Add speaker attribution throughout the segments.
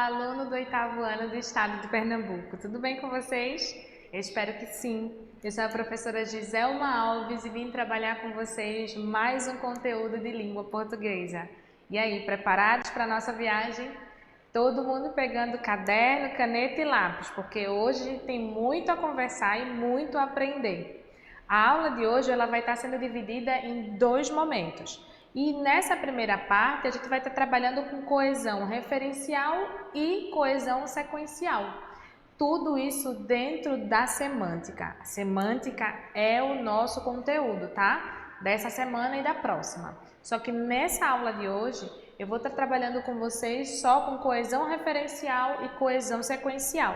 Speaker 1: Olá, aluno do 8º ano do estado de Pernambuco. Tudo bem com vocês? Eu espero que sim. Eu sou a professora Giselma Alves e vim trabalhar com vocês mais um conteúdo de língua portuguesa. E aí, preparados para a nossa viagem? Todo mundo pegando caderno, caneta e lápis, porque hoje a gente tem muito a conversar e muito a aprender. A aula de hoje ela vai estar sendo dividida em dois momentos. E nessa primeira parte a gente vai estar trabalhando com coesão referencial e coesão sequencial. Tudo isso dentro da semântica. A semântica é o nosso conteúdo, tá? Dessa semana e da próxima. Só que nessa aula de hoje eu vou estar trabalhando com vocês só com coesão referencial e coesão sequencial.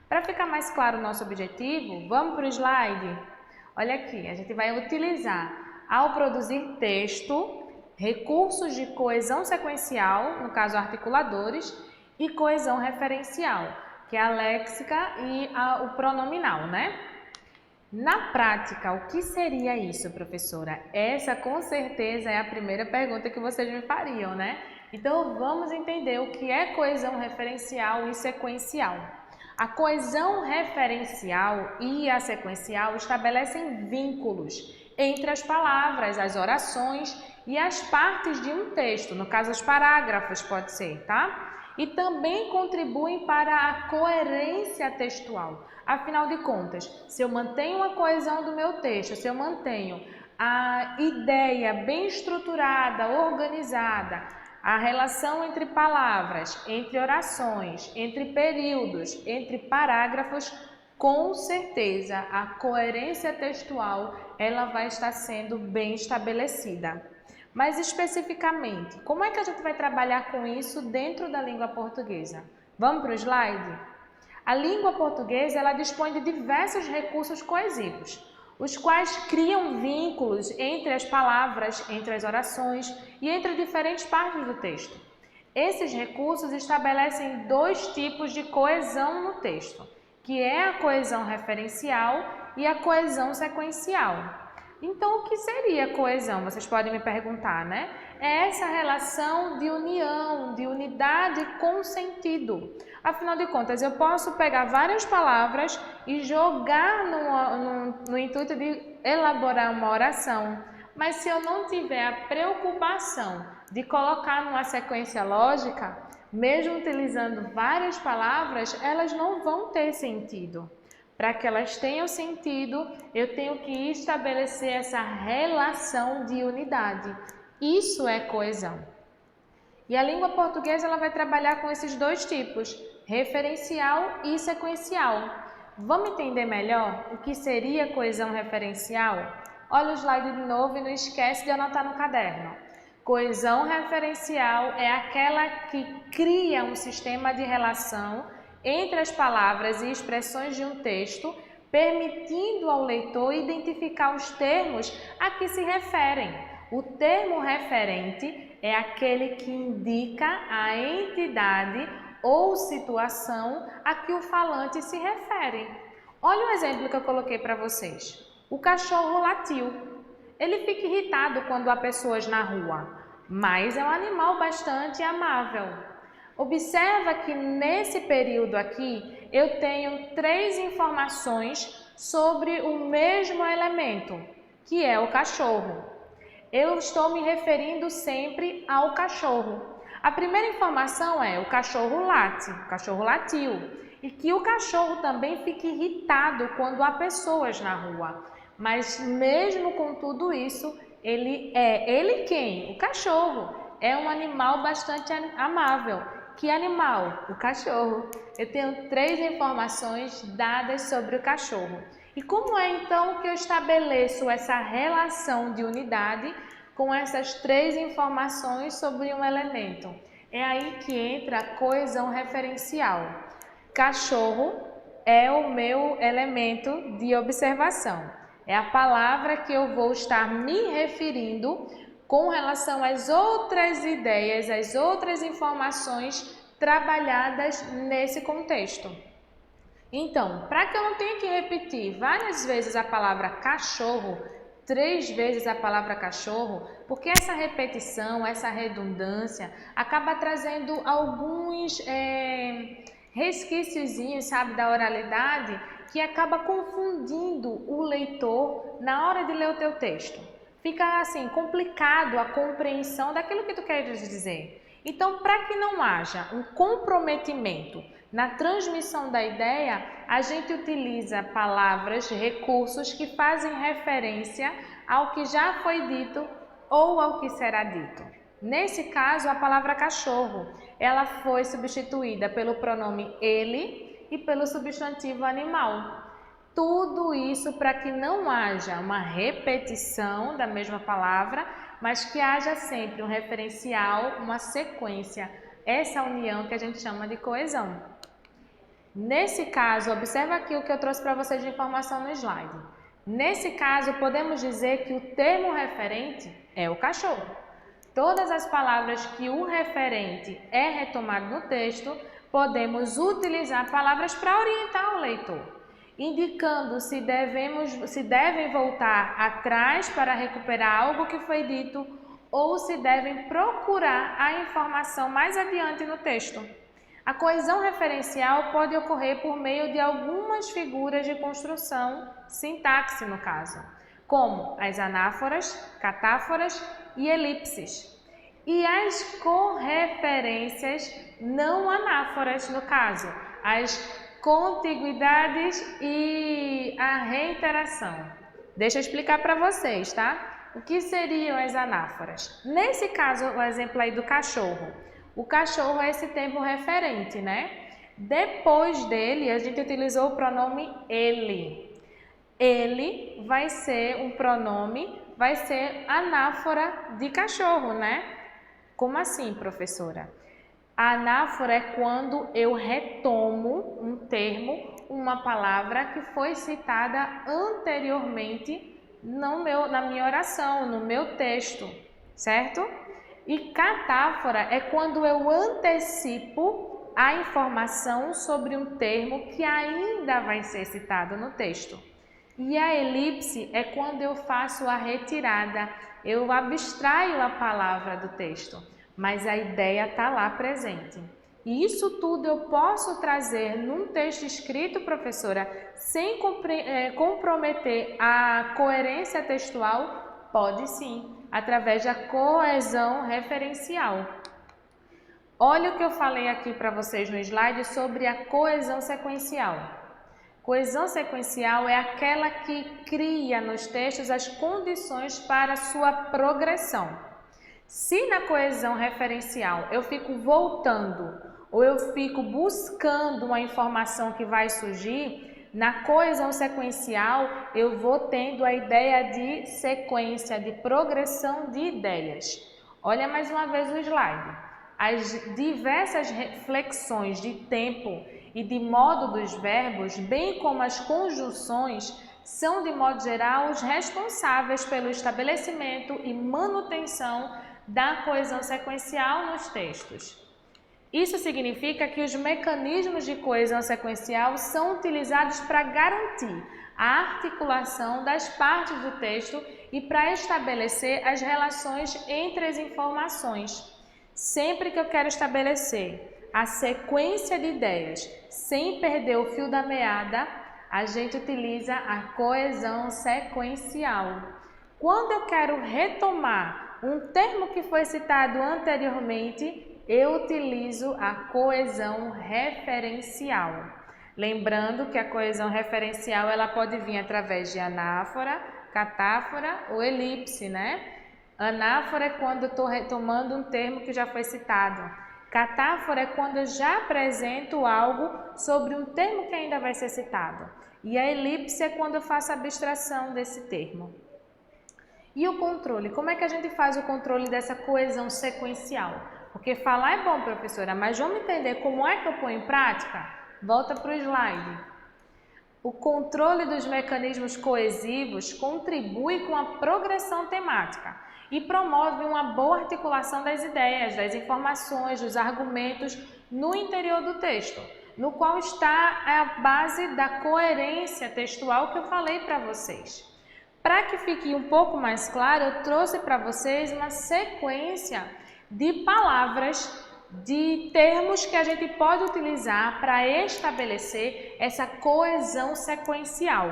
Speaker 1: Para ficar mais claro o nosso objetivo, vamos para o slide? Olha aqui, a gente vai utilizar, ao produzir texto, recursos de coesão sequencial, no caso articuladores, e coesão referencial, que é a léxica e o pronominal, né? Na prática, o que seria isso, professora? Essa com certeza é a primeira pergunta que vocês me fariam, né? Então vamos entender o que é coesão referencial e sequencial. A coesão referencial e a sequencial estabelecem vínculos entre as palavras, as orações e as partes de um texto, no caso os parágrafos pode ser, tá? E também contribuem para a coerência textual. Afinal de contas, se eu mantenho a coesão do meu texto, se eu mantenho a ideia bem estruturada, organizada, a relação entre palavras, entre orações, entre períodos, entre parágrafos, com certeza a coerência textual ela vai estar sendo bem estabelecida. Mas especificamente, como é que a gente vai trabalhar com isso dentro da língua portuguesa? Vamos para o slide? A língua portuguesa ela dispõe de diversos recursos coesivos, os quais criam vínculos entre as palavras, entre as orações e entre diferentes partes do texto. Esses recursos estabelecem dois tipos de coesão no texto, que é a coesão referencial e a coesão sequencial. Então, o que seria coesão? Vocês podem me perguntar, né? É essa relação de união, de unidade com sentido. Afinal de contas, eu posso pegar várias palavras e jogar no intuito de elaborar uma oração. Mas se eu não tiver a preocupação de colocar numa sequência lógica, mesmo utilizando várias palavras, elas não vão ter sentido. Para que elas tenham sentido, eu tenho que estabelecer essa relação de unidade. Isso é coesão. E a língua portuguesa ela vai trabalhar com esses dois tipos, referencial e sequencial. Vamos entender melhor o que seria coesão referencial? Olha o slide de novo e não esquece de anotar no caderno. Coesão referencial é aquela que cria um sistema de relação entre as palavras e expressões de um texto, permitindo ao leitor identificar os termos a que se referem. O termo referente é aquele que indica a entidade ou situação a que o falante se refere. Olha o exemplo que eu coloquei para vocês. O cachorro latiu. Ele fica irritado quando há pessoas na rua, mas é um animal bastante amável. Observa que nesse período aqui eu tenho três informações sobre o mesmo elemento, que é o cachorro. Eu estou me referindo sempre ao cachorro. A primeira informação é o cachorro late, o cachorro latiu, e que o cachorro também fica irritado quando há pessoas na rua. Mas mesmo com tudo isso, ele quem? O cachorro. É um animal bastante amável. Que animal? O cachorro. Eu tenho três informações dadas sobre o cachorro. E como é então que eu estabeleço essa relação de unidade com essas três informações sobre um elemento? É aí que entra a coesão referencial. Cachorro é o meu elemento de observação. É a palavra que eu vou estar me referindo com relação às outras ideias, às outras informações trabalhadas nesse contexto. Então, para que eu não tenha que repetir várias vezes a palavra cachorro, 3 vezes a palavra cachorro, porque essa repetição, essa redundância acaba trazendo alguns resquíciozinhos, sabe, da oralidade, que acaba confundindo o leitor na hora de ler o teu texto. Fica assim complicado a compreensão daquilo que tu queres dizer. Então, para que não haja um comprometimento na transmissão da ideia, a gente utiliza palavras, recursos que fazem referência ao que já foi dito ou ao que será dito. Nesse caso, a palavra cachorro, ela foi substituída pelo pronome ele e pelo substantivo animal. Tudo isso para que não haja uma repetição da mesma palavra, mas que haja sempre um referencial, uma sequência, essa união que a gente chama de coesão. Nesse caso, observa aqui o que eu trouxe para vocês de informação no slide. Nesse caso, podemos dizer que o termo referente é o cachorro. Todas as palavras que o referente é retomado no texto, podemos utilizar palavras para orientar o leitor, indicando se devem voltar atrás para recuperar algo que foi dito ou se devem procurar a informação mais adiante no texto. A coesão referencial pode ocorrer por meio de algumas figuras de construção, sintaxe no caso, como as anáforas, catáforas e elipses. E as correferências não anáforas no caso, as contiguidades e a reiteração. Deixa eu explicar para vocês, tá? O que seriam as anáforas? Nesse caso, o exemplo aí do cachorro. O cachorro é esse termo referente, né? Depois dele, a gente utilizou o pronome ele. Ele vai ser um pronome, vai ser anáfora de cachorro, né? Como assim, professora? A anáfora é quando eu retomo um termo, uma palavra que foi citada anteriormente na minha oração, no meu texto, certo? E catáfora é quando eu antecipo a informação sobre um termo que ainda vai ser citado no texto. E a elipse é quando eu faço a retirada, eu abstraio a palavra do texto, mas a ideia está lá presente. E isso tudo eu posso trazer num texto escrito, professora, sem comprometer a coerência textual? Pode sim, através da coesão referencial. Olha o que eu falei aqui para vocês no slide sobre a coesão sequencial. Coesão sequencial é aquela que cria nos textos as condições para sua progressão. Se na coesão referencial eu fico voltando ou eu fico buscando uma informação que vai surgir, na coesão sequencial eu vou tendo a ideia de sequência, de progressão de ideias. Olha mais uma vez o slide. As diversas reflexões de tempo e de modo dos verbos, bem como as conjunções, são de modo geral os responsáveis pelo estabelecimento e manutenção da coesão sequencial nos textos. Isso significa que os mecanismos de coesão sequencial são utilizados para garantir a articulação das partes do texto e para estabelecer as relações entre as informações. Sempre que eu quero estabelecer a sequência de ideias sem perder o fio da meada, a gente utiliza a coesão sequencial. Quando eu quero retomar um termo que foi citado anteriormente, eu utilizo a coesão referencial. Lembrando que a coesão referencial ela pode vir através de anáfora, catáfora ou elipse, né? Anáfora é quando eu estou retomando um termo que já foi citado. Catáfora é quando eu já apresento algo sobre um termo que ainda vai ser citado. E a elipse é quando eu faço a abstração desse termo. E o controle? Como é que a gente faz o controle dessa coesão sequencial? Porque falar é bom, professora, mas vamos entender como é que eu ponho em prática? Volta para o slide. O controle dos mecanismos coesivos contribui com a progressão temática e promove uma boa articulação das ideias, das informações, dos argumentos no interior do texto, no qual está a base da coerência textual que eu falei para vocês. Para que fique um pouco mais claro, eu trouxe para vocês uma sequência de palavras, de termos que a gente pode utilizar para estabelecer essa coesão sequencial.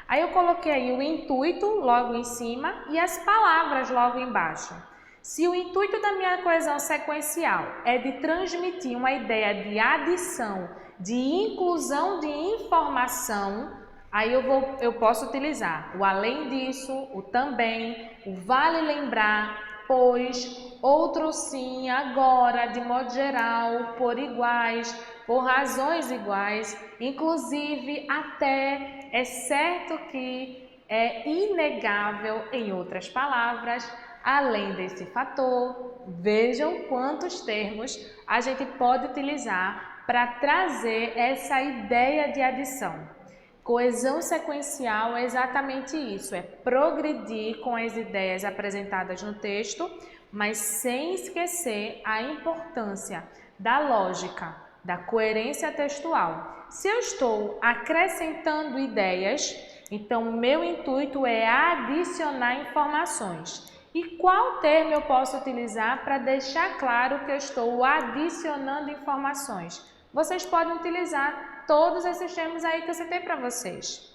Speaker 1: Aí eu coloquei aí o intuito logo em cima e as palavras logo embaixo. Se o intuito da minha coesão sequencial é de transmitir uma ideia de adição, de inclusão de informação, aí eu posso utilizar o além disso, o também, o vale lembrar, pois, outro sim, agora, de modo geral, por iguais, por razões iguais, inclusive até, exceto que, é inegável, em outras palavras, além desse fator. Vejam quantos termos a gente pode utilizar para trazer essa ideia de adição. Coesão sequencial é exatamente isso, é progredir com as ideias apresentadas no texto, mas sem esquecer a importância da lógica, da coerência textual. Se eu estou acrescentando ideias, então meu intuito é adicionar informações. E qual termo eu posso utilizar para deixar claro que eu estou adicionando informações? Vocês podem utilizar todos esses termos aí que eu citei para vocês.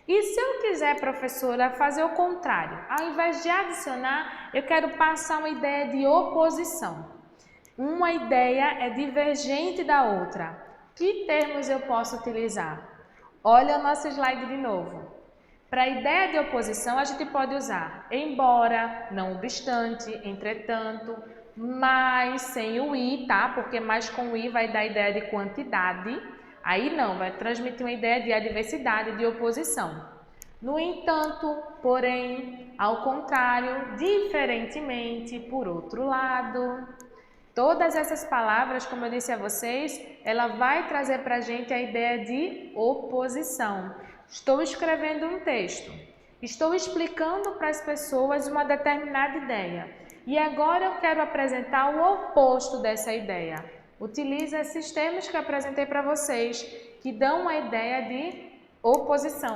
Speaker 1: E se eu quiser, professora, fazer o contrário, ao invés de adicionar, eu quero passar uma ideia de oposição. Uma ideia é divergente da outra. Que termos eu posso utilizar? Olha o nosso slide de novo. Para a ideia de oposição, a gente pode usar embora, não obstante, entretanto, mas sem o i, tá? Porque mais com o i vai dar a ideia de quantidade. Aí não, vai transmitir uma ideia de adversidade, de oposição. No entanto, porém, ao contrário, diferentemente, por outro lado. Todas essas palavras, como eu disse a vocês, ela vai trazer para a gente a ideia de oposição. Estou escrevendo um texto, estou explicando para as pessoas uma determinada ideia e agora eu quero apresentar o oposto dessa ideia. Utilize esses termos que eu apresentei para vocês, que dão uma ideia de oposição.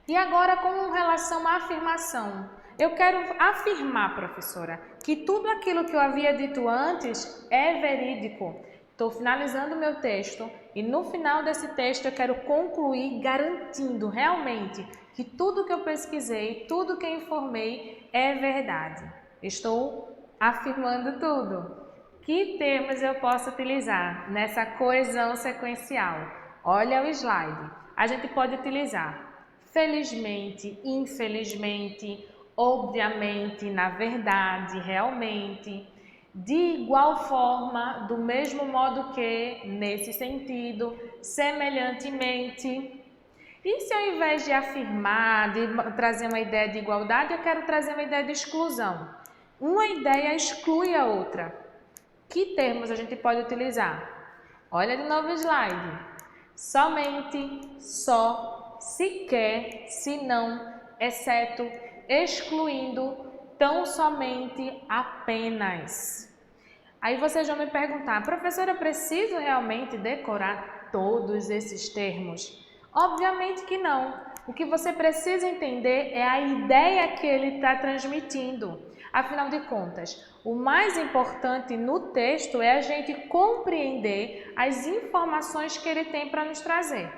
Speaker 1: E agora com relação à afirmação. Eu quero afirmar, professora, que tudo aquilo que eu havia dito antes é verídico. Estou finalizando o meu texto e no final desse texto eu quero concluir garantindo realmente que tudo que eu pesquisei, tudo que eu informei é verdade. Estou afirmando tudo. Que termos eu posso utilizar nessa coesão sequencial? Olha o slide. A gente pode utilizar felizmente, infelizmente, obviamente, na verdade, realmente, de igual forma, do mesmo modo que, nesse sentido, semelhantemente. E se ao invés de afirmar, de trazer uma ideia de igualdade, eu quero trazer uma ideia de exclusão? Uma ideia exclui a outra. Que termos a gente pode utilizar? Olha de novo o slide. Somente, só, sequer, se não, exceto, excluindo, tão somente, apenas. Aí vocês vão me perguntar, professora, eu preciso realmente decorar todos esses termos? Obviamente que não. O que você precisa entender é a ideia que ele está transmitindo. Afinal de contas, o mais importante no texto é a gente compreender as informações que ele tem para nos trazer.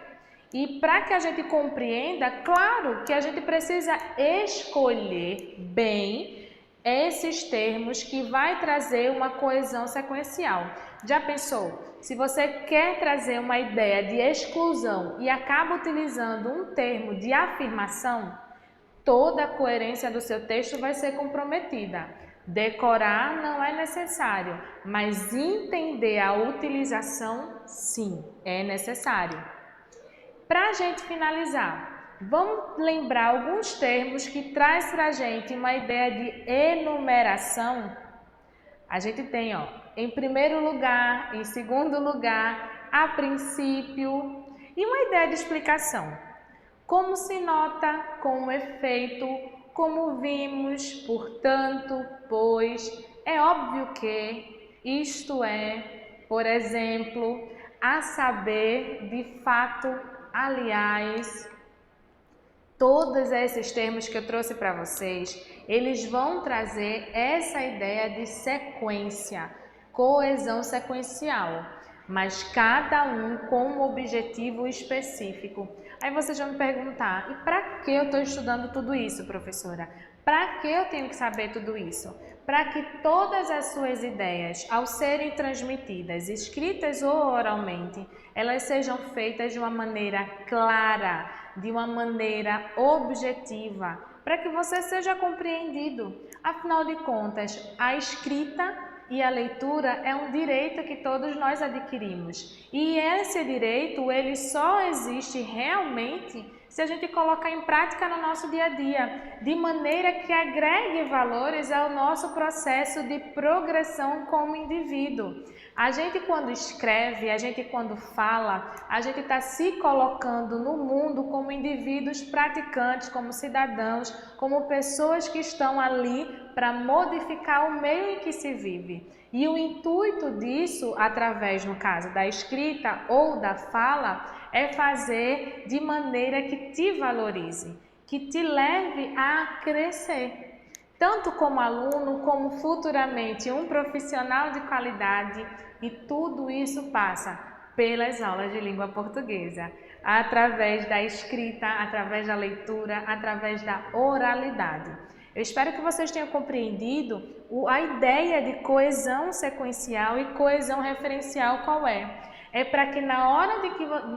Speaker 1: E para que a gente compreenda, claro que a gente precisa escolher bem esses termos que vai trazer uma coesão sequencial. Já pensou? Se você quer trazer uma ideia de exclusão e acaba utilizando um termo de afirmação, toda a coerência do seu texto vai ser comprometida. Decorar não é necessário, mas entender a utilização, sim, é necessário. Para a gente finalizar, vamos lembrar alguns termos que traz para a gente uma ideia de enumeração. A gente tem, em primeiro lugar, em segundo lugar, a princípio e uma ideia de explicação. Como se nota, com efeito, como vimos, portanto, pois, é óbvio que, isto é, por exemplo, a saber, de fato, aliás. Todos esses termos que eu trouxe para vocês, eles vão trazer essa ideia de sequência, coesão sequencial, mas cada um com um objetivo específico. Aí vocês vão me perguntar, e para que eu estou estudando tudo isso, professora? Para que eu tenho que saber tudo isso? Para que todas as suas ideias, ao serem transmitidas, escritas ou oralmente, elas sejam feitas de uma maneira clara, de uma maneira objetiva, para que você seja compreendido. Afinal de contas, a escrita e a leitura é um direito que todos nós adquirimos. E esse direito, ele só existe realmente se a gente colocar em prática no nosso dia a dia, de maneira que agregue valores ao nosso processo de progressão como indivíduo. A gente quando escreve, a gente quando fala, a gente está se colocando no mundo como indivíduos praticantes, como cidadãos, como pessoas que estão ali para modificar o meio em que se vive. E o intuito disso, através, no caso, da escrita ou da fala, é fazer de maneira que te valorize, que te leve a crescer. Tanto como aluno, como futuramente um profissional de qualidade, e tudo isso passa pelas aulas de língua portuguesa, através da escrita, através da leitura, através da oralidade. Eu espero que vocês tenham compreendido a ideia de coesão sequencial e coesão referencial qual é. É para que na hora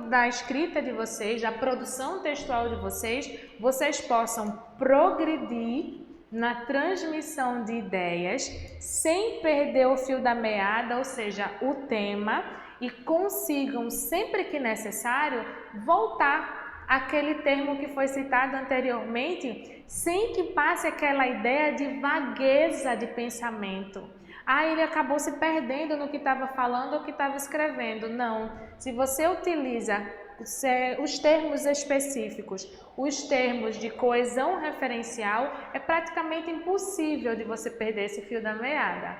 Speaker 1: da escrita de vocês, da produção textual de vocês possam progredir na transmissão de ideias, sem perder o fio da meada, ou seja, o tema, e consigam, sempre que necessário, voltar àquele termo que foi citado anteriormente, sem que passe aquela ideia de vagueza de pensamento. Ele acabou se perdendo no que estava falando ou que estava escrevendo. Não, se você utiliza os termos específicos, os termos de coesão referencial, é praticamente impossível de você perder esse fio da meada.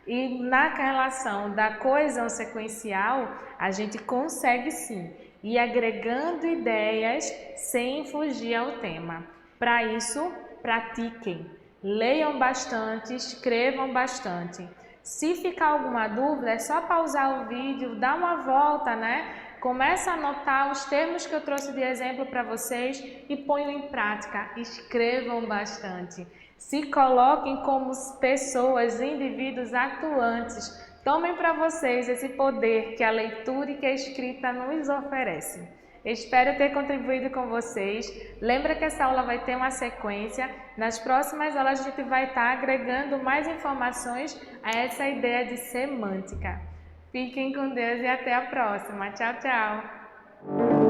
Speaker 1: E na relação da coesão sequencial, a gente consegue sim ir agregando ideias sem fugir ao tema. Para isso, pratiquem, leiam bastante, escrevam bastante. Se ficar alguma dúvida, é só pausar o vídeo, dar uma volta, né? Começa a anotar os termos que eu trouxe de exemplo para vocês e ponham em prática. Escrevam bastante. Se coloquem como pessoas, indivíduos atuantes. Tomem para vocês esse poder que a leitura e que a escrita nos oferecem. Espero ter contribuído com vocês. Lembra que essa aula vai ter uma sequência. Nas próximas aulas a gente vai estar agregando mais informações a essa ideia de semântica. Fiquem com Deus e até a próxima. Tchau, tchau!